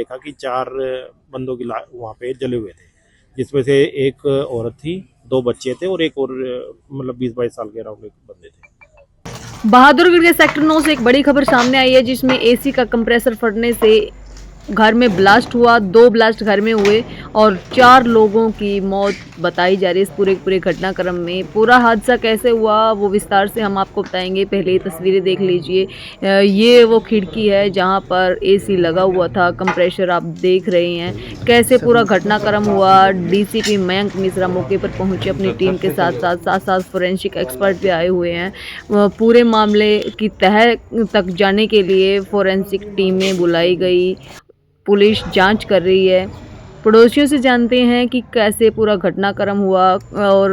देखा कि 4 बंदों की वहाँ पे जले हुए थे, जिसमें से एक औरत थी, 2 बच्चे थे और एक और मतलब 20-22 साल के अराउंड एक बंदे थे। बहादुरगढ़ के सेक्टर 9 से एक बड़ी खबर सामने आई है जिसमें एसी का कंप्रेसर फटने से घर में ब्लास्ट हुआ। 2 ब्लास्ट घर में हुए और 4 लोगों की मौत बताई जा रही है इस पूरे घटनाक्रम में। पूरा हादसा कैसे हुआ वो विस्तार से हम आपको बताएंगे, पहले ये तस्वीरें देख लीजिए। ये वो खिड़की है जहां पर एसी लगा हुआ था, कंप्रेसर आप देख रहे हैं कैसे पूरा घटनाक्रम हुआ। डीसीपी मयंक मिश्रा मौके पर पहुंचे अपनी टीम के साथ फोरेंसिक एक्सपर्ट भी आए हुए हैं। पूरे मामले की तह तक जाने के लिए फोरेंसिक टीमें बुलाई गई, पुलिस जांच कर रही है। पड़ोसियों से जानते हैं कि कैसे पूरा घटनाक्रम हुआ और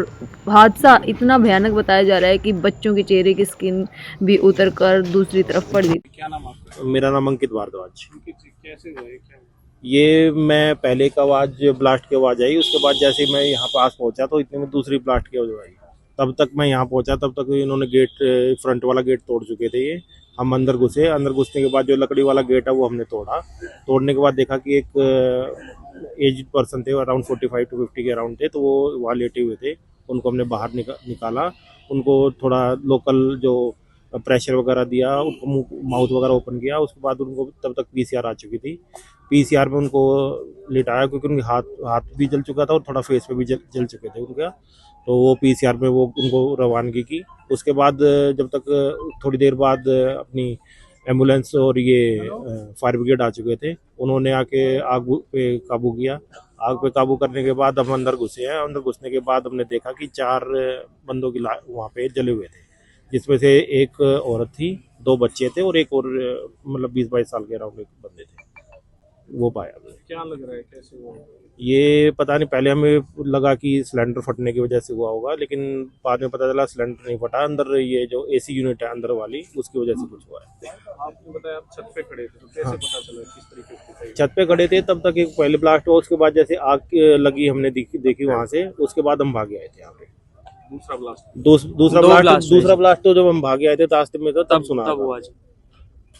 हादसा इतना भयानक बताया जा रहा है कि बच्चों के चेहरे की स्किन भी उतर कर दूसरी तरफ पड़ गई। क्या नाम आपका? मेरा नाम अंकित भारद्वाज। अंकित जी, कैसे हुआ ये? क्या हुआ? ये मैं पहले एक आवाज़ ब्लास्ट की आवाज़ आई, उसके बाद जैसे ही मैं यहाँ पास पहुँचा तो इतने में दूसरी ब्लास्ट की आवाज़ आई। तब तक मैं यहाँ पहुँचा, तब तक इन्होंने गेट फ्रंट वाला गेट तोड़ चुके थे ये। हम अंदर घुसे, अंदर घुसने के बाद जो लकड़ी वाला गेट है वो हमने तोड़ा। तोड़ने के बाद देखा कि एक एज्ड पर्सन थे, अराउंड 45 to 50 के अराउंड थे, तो वो वहाँ लेटे हुए थे। उनको हमने बाहर निकाला। उनको थोड़ा लोकल जो प्रेशर वगैरह दिया, उनको मुंह माउथ वगैरह ओपन किया। उसके बाद उनको तब तक पीसीआर आ चुकी थी। पीसीआर में उनको लिटाया क्योंकि उनके हाथ भी जल चुका था और थोड़ा फेस पे भी जल चुके थे उनका। तो वो पीसीआर में वो उनको रवानगी की। उसके बाद जब तक थोड़ी देर बाद अपनी एम्बुलेंस और ये फायर ब्रिगेड आ चुके थे, उन्होंने आके आग पे काबू किया। आग पे काबू करने के बाद हम अंदर घुसे हैं। अंदर घुसने के बाद हमने देखा कि 4 बंदों की वहाँ पे जले हुए थे, जिसमें से एक औरत थी, 2 बच्चे थे और एक और मतलब 20-22 साल के अराउंड एक बंदे थे, वो पाया। क्या लग रहा है कैसे हुआ? ये पता नहीं, पहले हमें लगा कि सिलेंडर फटने की वजह से हुआ होगा, लेकिन बाद में पता चला सिलेंडर नहीं फटा, अंदर ये जो एसी यूनिट है अंदर वाली, उसकी वजह से कुछ हुआ है। आपने बताया आप छत पे खड़े थे, तो कैसे हाँ। पता चला किस तरीके से? छत पे खड़े थे, तब तक एक पहले ब्लास्ट हुआ, उसके बाद जैसे आग लगी हमने देखी वहां से, उसके बाद हम भागे आए थे यहाँ पे। दूसरा ब्लास्ट? दूसरा ब्लास्ट तो जब हम भागे आए थे रास्ते में तो तब सुना था।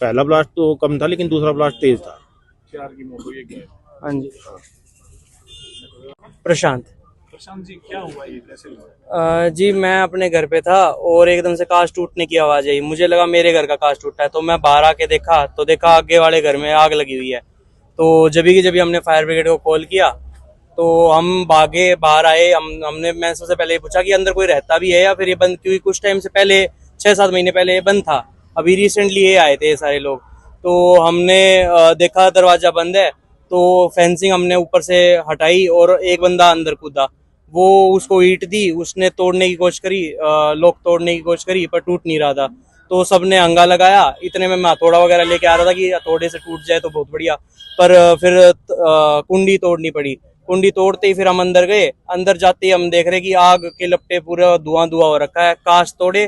पहला ब्लास्ट तो कम था, लेकिन दूसरा ब्लास्ट तेज था। 4 की मौत हुई है। हाँ जी। प्रशांत प्रशांत जी, क्या हुआ ये? कैसे हुआ? जी, मैं अपने घर पे था और एकदम से कांच टूटने की आवाज आई। मुझे लगा मेरे घर का कांच टूटा है, तो मैं बाहर आके देखा तो देखा आगे वाले घर में आग लगी हुई है। तो जब हमने फायर ब्रिगेड को कॉल किया तो हम भागे बाहर आए। मैं सबसे पहले पूछा कि अंदर कोई रहता भी है या फिर ये बंद, क्योंकि कुछ टाइम से पहले 6-7 महीने पहले ये बंद था। अभी रिसेंटली ये आए थे ये सारे लोग। तो हमने देखा दरवाजा बंद है, तो फेंसिंग हमने ऊपर से हटाई और एक बंदा अंदर कूदा। वो उसको ईंट दी, उसने तोड़ने की कोशिश करी, लॉक तोड़ने की कोशिश करी, पर टूट नहीं रहा था। तो सबने हंगा लगाया। इतने में मैं हथौड़ा वगैरह लेके आ रहा था कि हथौड़े से टूट जाए तो बहुत बढ़िया, पर फिर कुंडी तोड़नी पड़ी। कुंडी तोड़ते ही फिर हम अंदर गए। अंदर जाते ही हम देख रहे कि आग के लपटे पूरा धुआं हो रखा है। कांच तोड़े।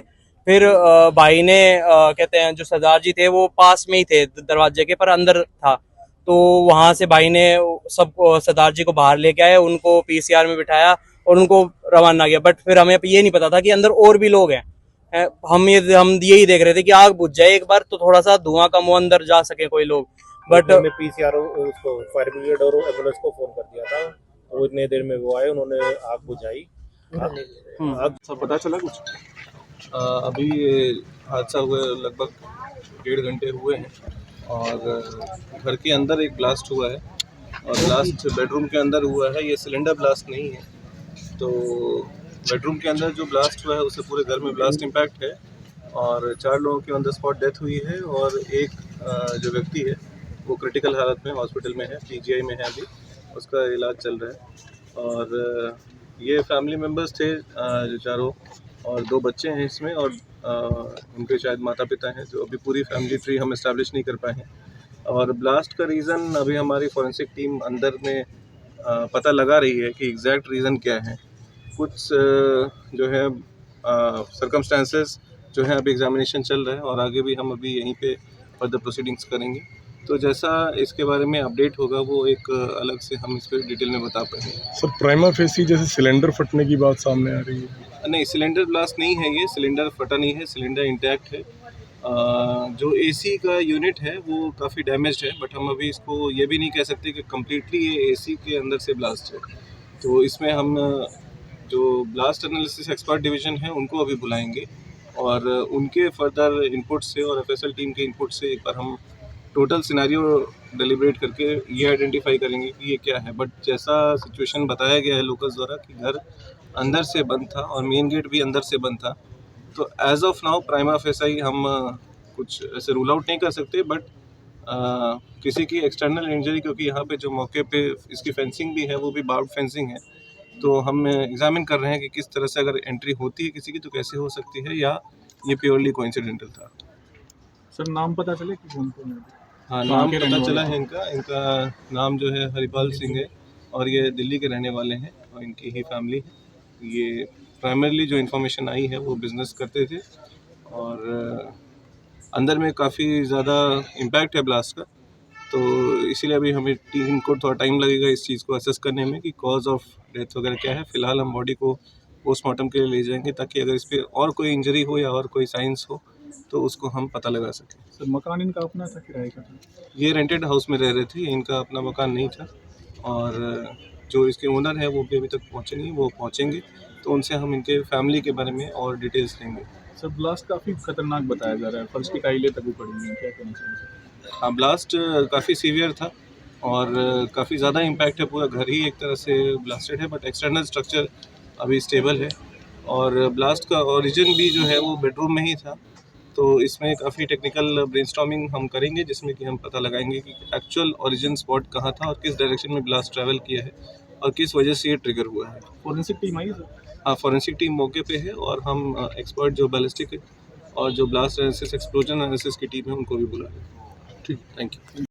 फिर भाई ने कहते हैं जो सरदार जी थे वो पास में ही थे दरवाजे के, पर अंदर था। तो वहां से भाई ने सब सरदार जी को बाहर लेके आए, उनको पीसीआर में बिठाया और उनको रवाना किया। बट फिर हमें ये नहीं पता था कि अंदर और भी लोग हैं। हम यही देख रहे थे कि आग बुझ जाए एक बार, तो थोड़ा सा धुआं कम हो, अंदर जा सके कोई लोग। बट हमने पीसीआर उसको फायर ब्रिगेड और एम्बुलेंस को फोन कर दिया था, वो इतने देर में वो आए, उन्होंने आग बुझाई। आग सब पता चला कुछ? अभी ये हादसा हुए लगभग 1.5 घंटे हुए हैं और घर के अंदर एक ब्लास्ट हुआ है और ब्लास्ट बेडरूम के अंदर हुआ है। ये सिलेंडर ब्लास्ट नहीं है। तो बेडरूम के अंदर जो ब्लास्ट हुआ है उससे पूरे घर में ब्लास्ट इम्पैक्ट है और 4 लोगों की ऑन द स्पॉट डेथ हुई है और एक जो व्यक्ति है वो क्रिटिकल हालत में हॉस्पिटल में है, पीजीआई में है, अभी उसका इलाज चल रहा है। और ये फैमिली मेम्बर्स थे जो चारों, और 2 बच्चे हैं इसमें, और उनके शायद माता पिता हैं, जो अभी पूरी फैमिली ट्री हम इस्टेब्लिश नहीं कर पाए हैं। और ब्लास्ट का रीज़न अभी हमारी फॉरेंसिक टीम अंदर में पता लगा रही है कि एग्जैक्ट रीज़न क्या है। कुछ जो है सर्कमस्टेंसेस जो है अभी एग्जामिनेशन चल रहा है और आगे भी हम अभी यहीं पे फर्दर प्रोसीडिंग्स करेंगे। तो जैसा इसके बारे में अपडेट होगा वो एक अलग से हम इस पर डिटेल में बता पाएंगे। सर, प्राइमा फेसी जैसे सिलेंडर फटने की बात सामने आ रही है। नहीं, सिलेंडर ब्लास्ट नहीं है, ये सिलेंडर फटा नहीं है, सिलेंडर इंटैक्ट है। जो एसी का यूनिट है वो काफ़ी डैमेज्ड है, बट हम अभी इसको ये भी नहीं कह सकते कि कम्प्लीटली ये एसी के अंदर से ब्लास्ट है। तो इसमें हम जो ब्लास्ट एनालिसिस एक्सपर्ट डिवीज़न है उनको अभी बुलाएंगे और उनके फर्दर इनपुट से और एफएसएल टीम के इनपुट से एक बार हम टोटल सिनेरियो डिलिब्रेट करके ये आइडेंटिफाई करेंगे कि ये क्या है। बट जैसा सिचुएशन बताया गया है लोकल्स द्वारा कि घर अंदर से बंद था और मेन गेट भी अंदर से बंद था, तो as of now prima facie हम कुछ ऐसे रूल आउट नहीं कर सकते, बट किसी की एक्सटर्नल इंजरी, क्योंकि यहाँ पे जो मौके पे इसकी फेंसिंग भी है वो भी बार्ब फेंसिंग है, तो हम एग्जामिन कर रहे हैं कि किस तरह से अगर एंट्री होती है किसी की तो कैसे हो सकती है, या ये प्योरली कोइंसिडेंटल था। सर नाम पता चले कि कौन कौन है? हाँ, नाम पता चला है इनका नाम जो है हरिपाल सिंह है और ये दिल्ली के रहने वाले हैं और इनकी ही फैमिली है। ये प्राइमरली जो इन्फॉर्मेशन आई है वो बिज़नेस करते थे और अंदर में काफ़ी ज़्यादा इम्पैक्ट है ब्लास्ट का, तो इसीलिए अभी हमें टीम को थोड़ा टाइम लगेगा इस चीज़ को असेस करने में कि कॉज ऑफ डेथ वगैरह क्या है। फ़िलहाल हम बॉडी को पोस्टमार्टम के लिए ले जाएंगे ताकि अगर इस पर और कोई इंजरी हो या और कोई साइंस हो तो उसको हम पता लगा सकें। सर मकान इनका अपना था, किराए का था? ये रेंटेड हाउस में रह रहे थे, इनका अपना मकान नहीं था और जो इसके ओनर है वो भी अभी तक पहुँचे नहीं, वो पहुँचेंगे तो उनसे हम इनके फैमिली के बारे में और डिटेल्स लेंगे। सर ब्लास्ट काफ़ी खतरनाक बताया जा रहा है, फर्श की टाइलें तक ऊपर हुई हैं, क्या कहना चाहिए? हाँ, ब्लास्ट काफ़ी सीवियर था और काफ़ी ज़्यादा इम्पैक्ट है, पूरा घर ही एक तरह से ब्लास्टेड है, बट एक्सटर्नल स्ट्रक्चर अभी स्टेबल है और ब्लास्ट का ओरिजिन भी जो है वो बेडरूम में ही था। तो इसमें काफ़ी टेक्निकल ब्रेनस्टॉर्मिंग हम करेंगे जिसमें कि हम पता लगाएंगे कि एक्चुअल ओरिजिन स्पॉट कहाँ था और किस डायरेक्शन में ब्लास्ट ट्रैवल किया है और किस वजह से ये ट्रिगर हुआ है। फॉरेंसिक टीम आई सर? हाँ, फॉरेंसिक टीम मौके पे है और हम एक्सपर्ट जो बैलिस्टिक है और जो ब्लास्ट एनालिसिस एक्सप्लोजन एनालिसिस की टीम है उनको भी बुला रहे हैं। ठीक, थैंक यू।